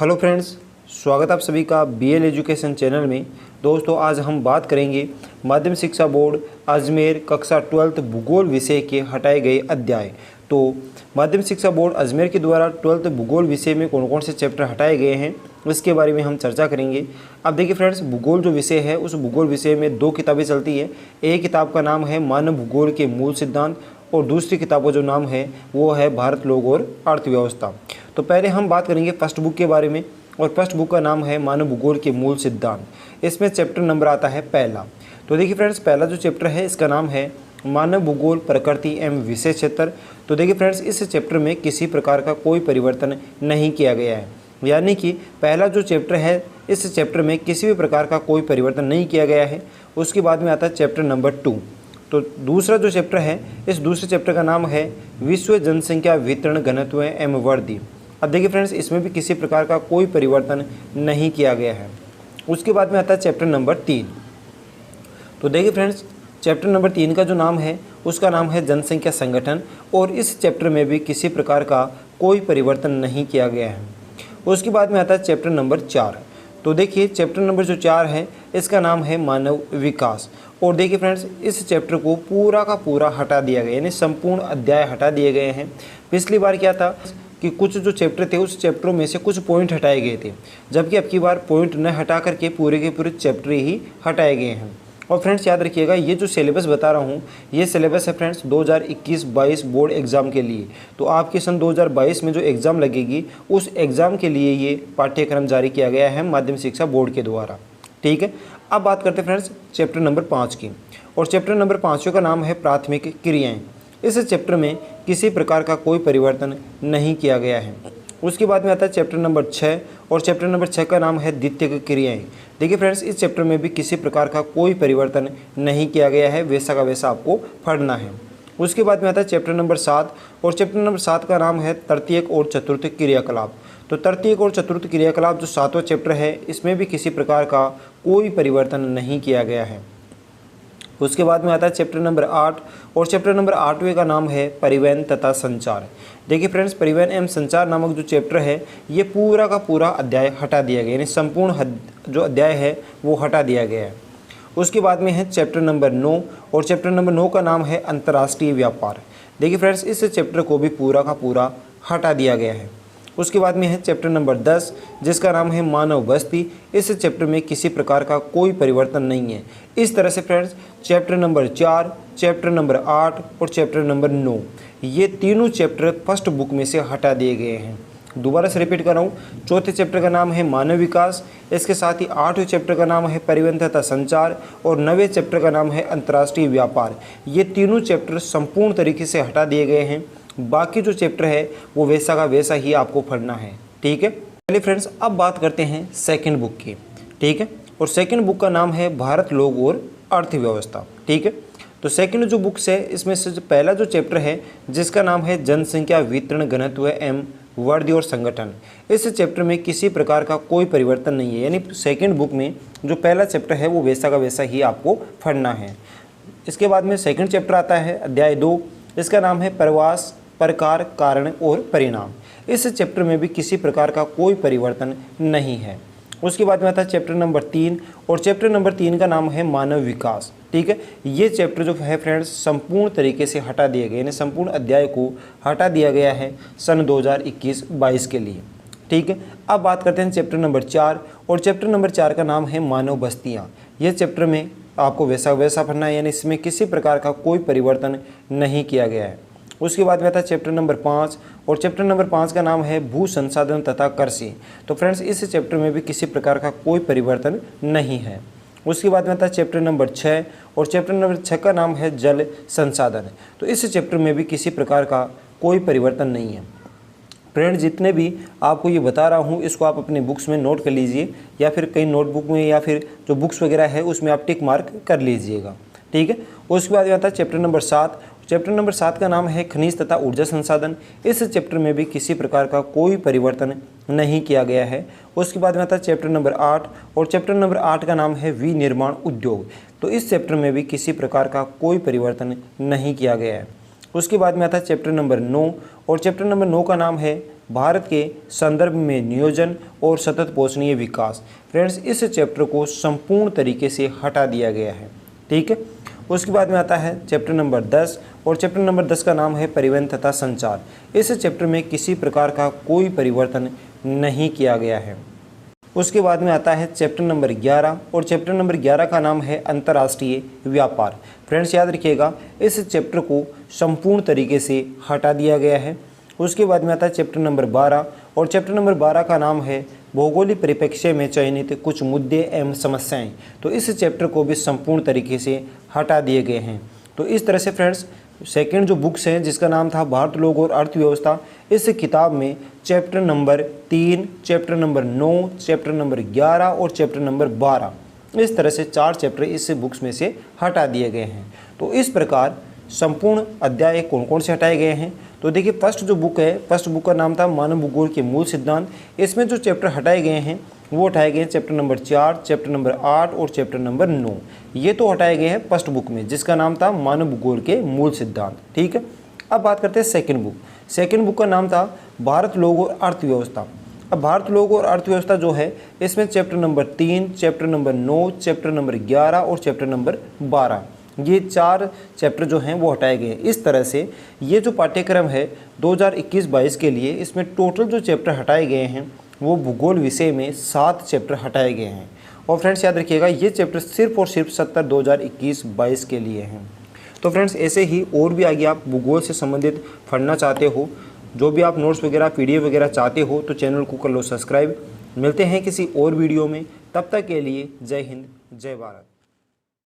Hello friends, स्वागत आप सभी का बीएल एजुकेशन चैनल में। दोस्तों, आज हम बात करेंगे माध्यमिक शिक्षा बोर्ड अजमेर कक्षा 12th भूगोल विषय के हटाए गए अध्याय। तो माध्यमिक शिक्षा बोर्ड अजमेर के द्वारा 12th भूगोल विषय में कौन कौन से चैप्टर हटाए गए हैं इसके बारे में हम चर्चा करेंगे। अब देखिए फ्रेंड्स, भूगोल जो विषय है उस भूगोल विषय में दो किताबें चलती है। एक किताब का नाम है मानव भूगोल के मूल सिद्धांत और दूसरी किताब का जो नाम है वो है भारत लोक और अर्थव्यवस्था। तो पहले हम बात करेंगे फर्स्ट बुक के बारे में, और फर्स्ट बुक का नाम है मानव भूगोल के मूल सिद्धांत। इसमें चैप्टर नंबर आता है पहला। तो देखिए फ्रेंड्स, पहला जो चैप्टर है इसका नाम है मानव भूगोल प्रकृति एवं विषय क्षेत्र। तो देखिए फ्रेंड्स, इस चैप्टर में किसी प्रकार का कोई परिवर्तन नहीं किया गया है, यानी कि पहला जो चैप्टर है इस चैप्टर में किसी भी प्रकार का कोई परिवर्तन नहीं किया गया है। उसके बाद में आता है चैप्टर नंबर 2। तो दूसरा जो चैप्टर है इस दूसरे चैप्टर का नाम है विश्व जनसंख्या वितरण घनत्व एवं वृद्धि। अब देखिए फ्रेंड्स, इसमें भी किसी प्रकार का कोई परिवर्तन नहीं किया गया है। उसके बाद में आता है चैप्टर नंबर 3। तो देखिए फ्रेंड्स, चैप्टर नंबर 3 का जो नाम है उसका नाम है जनसंख्या संगठन, और इस चैप्टर में भी किसी प्रकार का कोई परिवर्तन नहीं किया गया है। उसके बाद में आता है चैप्टर नंबर 4। तो देखिए चैप्टर नंबर जो 4 है इसका नाम है मानव विकास। और देखिए फ्रेंड्स, इस चैप्टर को पूरा का पूरा हटा दिया गया, यानी संपूर्ण अध्याय हटा दिए गए हैं। पिछली बार क्या था कि कुछ जो चैप्टर थे उस चैप्टरों में से कुछ पॉइंट हटाए गए थे, जबकि अब की बार पॉइंट न हटा करके पूरे के पूरे चैप्टर ही हटाए गए हैं। और फ्रेंड्स याद रखिएगा, ये जो सिलेबस बता रहा हूँ ये सिलेबस है फ्रेंड्स 2021-22 बोर्ड एग्ज़ाम के लिए। तो आपके सन 2022 में जो एग्ज़ाम लगेगी उस एग्ज़ाम के लिए ये पाठ्यक्रम जारी किया गया है माध्यमिक शिक्षा बोर्ड के द्वारा। ठीक है, अब बात करते हैं फ्रेंड्स चैप्टर नंबर 5 की, और चैप्टर नंबर 5 का नाम है प्राथमिक क्रियाएँ। इस चैप्टर में किसी प्रकार का कोई परिवर्तन नहीं किया गया है। उसके बाद में आता है चैप्टर नंबर 6, और चैप्टर नंबर 6 का नाम है द्वितीयक क्रियाएँ। देखिए फ्रेंड्स, इस चैप्टर में भी किसी प्रकार का कोई परिवर्तन नहीं किया गया है, वैसा का वैसा आपको पढ़ना है। उसके बाद में आता है चैप्टर नंबर 7, और चैप्टर नंबर 7 का नाम है तृतीयक और चतुर्थ क्रियाकलाप। तो तृतीयक और चतुर्थ क्रियाकलाप जो 7वां चैप्टर है इसमें भी किसी प्रकार का कोई परिवर्तन नहीं किया गया है। उसके बाद में आता है चैप्टर नंबर 8, और चैप्टर नंबर 8वें का नाम है परिवहन तथा संचार। देखिए फ्रेंड्स, परिवहन एवं संचार नामक जो चैप्टर है ये पूरा का पूरा अध्याय हटा दिया गया, यानी संपूर्ण जो अध्याय है वो हटा दिया गया है। उसके बाद में है चैप्टर नंबर 9, और चैप्टर नंबर 9 का नाम है अंतर्राष्ट्रीय व्यापार। देखिए फ्रेंड्स, इस चैप्टर को भी पूरा का पूरा हटा दिया गया है। उसके बाद में है चैप्टर नंबर 10 जिसका नाम है मानव बस्ती। इस चैप्टर में किसी प्रकार का कोई परिवर्तन नहीं है। इस तरह से friends chapter number 4, chapter number 8 और चैप्टर नंबर 9 ये तीनों चैप्टर फर्स्ट बुक में से हटा दिए गए हैं। दोबारा से रिपीट कर रहा हूँ, चौथे चैप्टर का नाम है मानव विकास, इसके साथ ही 8वें चैप्टर का नाम है परिवहन तथा संचार, और 9वें चैप्टर का नाम है अंतर्राष्ट्रीय व्यापार। ये तीनों चैप्टर संपूर्ण तरीके से हटा दिए गए हैं। बाकी जो चैप्टर है वो वैसा का वैसा ही आपको पढ़ना है। ठीक है, चलिए फ्रेंड्स, अब बात करते हैं सेकंड बुक की। ठीक है, और सेकंड बुक का नाम है भारत लोक और अर्थव्यवस्था। ठीक है, तो सेकंड जो बुक्स है इसमें से जो पहला जो चैप्टर है जिसका नाम है जनसंख्या वितरण घनत्व एवं वृद्धि और संगठन। इस चैप्टर में किसी प्रकार का कोई परिवर्तन नहीं है, यानी सेकंड बुक में जो पहला चैप्टर है वो वैसा का वैसा ही आपको पढ़ना है। इसके बाद में सेकंड चैप्टर आता है अध्याय 2, इसका नाम है प्रवास प्रकार कारण और परिणाम। इस चैप्टर में भी किसी प्रकार का कोई परिवर्तन नहीं है। उसके बाद में आता है चैप्टर नंबर 3, और चैप्टर नंबर 3 का नाम है मानव विकास। ठीक है, ये चैप्टर जो है फ्रेंड्स संपूर्ण तरीके से हटा दिए गए, यानी संपूर्ण अध्याय को हटा दिया गया है सन 2021-22 के लिए। ठीक है, अब बात करते हैं चैप्टर नंबर 4, और चैप्टर नंबर 4 का नाम है मानव बस्तियाँ। ये चैप्टर में आपको वैसा वैसा पढ़ना है, यानी इसमें किसी प्रकार का कोई परिवर्तन नहीं किया गया है। उसके बाद में आता है चैप्टर नंबर 5, और चैप्टर नंबर 5 का नाम है भू संसाधन तथा कृषि। तो फ्रेंड्स इस चैप्टर में भी किसी प्रकार का कोई परिवर्तन नहीं है। उसके बाद में आता है चैप्टर नंबर 6, और चैप्टर नंबर 6 का नाम है जल संसाधन। तो इस चैप्टर में भी किसी प्रकार का कोई परिवर्तन नहीं है। फ्रेंड्स, जितने भी आपको ये बता रहा हूँ इसको आप अपने बुक्स में नोट कर लीजिए, या फिर कई नोटबुक में या फिर जो बुक्स वगैरह है उसमें आप टिक मार्क कर लीजिएगा। ठीक है, उसके बाद में आता है चैप्टर नंबर 7। चैप्टर नंबर 7 का नाम है खनिज तथा ऊर्जा संसाधन। इस चैप्टर में भी किसी प्रकार का कोई परिवर्तन नहीं किया गया है। उसके बाद में आता है चैप्टर नंबर 8, और चैप्टर नंबर 8 का नाम है विनिर्माण उद्योग। तो इस चैप्टर में भी किसी प्रकार का कोई परिवर्तन नहीं किया गया है। उसके बाद में आता है चैप्टर नंबर 9, और चैप्टर नंबर 9 का नाम है भारत के संदर्भ में नियोजन और सतत पोषणीय विकास। फ्रेंड्स, इस चैप्टर को संपूर्ण तरीके से हटा दिया गया है। ठीक है, उसके बाद में आता है चैप्टर नंबर 10 और चैप्टर नंबर 10 का नाम है परिवहन तथा संचार। इस चैप्टर में किसी प्रकार का कोई परिवर्तन नहीं किया गया है। उसके बाद में आता है चैप्टर नंबर 11 और चैप्टर नंबर 11 का नाम है अंतर्राष्ट्रीय व्यापार। फ्रेंड्स, याद रखिएगा इस चैप्टर को संपूर्ण तरीके से हटा दिया गया है। उसके बाद में आता है चैप्टर नंबर 12 और चैप्टर नंबर 12 का नाम है भौगोलिक परिप्रेक्ष्य में चयनित कुछ मुद्दे एवं समस्याएं। तो इस चैप्टर को भी संपूर्ण तरीके से हटा दिए गए हैं। तो इस तरह से फ्रेंड्स, सेकंड जो बुक्स हैं जिसका नाम था भारत लोग और अर्थव्यवस्था, इस किताब में chapter number 3, chapter number 9, chapter number 11 और चैप्टर नंबर 12, इस तरह से 4 चैप्टर इस बुक्स में से हटा दिए गए हैं। तो इस प्रकार संपूर्ण अध्याय कौन कौन से हटाए गए हैं? तो देखिए, फर्स्ट जो बुक है, फर्स्ट बुक का नाम था मानव भूगोल के मूल सिद्धांत। इसमें जो चैप्टर हटाए गए हैं वो हटाए गए हैं चैप्टर नंबर 4, चैप्टर नंबर 8 और चैप्टर नंबर 9। ये तो हटाए गए हैं फर्स्ट बुक में जिसका नाम था मानव भूगोल के मूल सिद्धांत। ठीक है, अब बात करते हैं सेकंड बुक। सेकंड बुक का नाम था भारत लोग और अर्थव्यवस्था। अब भारत लोग और अर्थव्यवस्था जो है, इसमें chapter number 3, chapter number 9, chapter number 11 और चैप्टर नंबर 12, ये 4 चैप्टर जो हैं वो हटाए गए हैं। इस तरह से ये जो पाठ्यक्रम है 2021-22 के लिए, इसमें टोटल जो चैप्टर हटाए गए हैं वो भूगोल विषय में 7 चैप्टर हटाए गए हैं। और फ्रेंड्स, याद रखिएगा ये चैप्टर सिर्फ और सिर्फ 70 2021-22 के लिए हैं। तो फ्रेंड्स, ऐसे ही और भी आगे आप भूगोल से संबंधित पढ़ना चाहते हो, जो भी आप नोट्स वगैरह PDF वगैरह चाहते हो, तो चैनल को कर लो सब्सक्राइब। मिलते हैं किसी और वीडियो में, तब तक के लिए जय हिंद, जय भारत।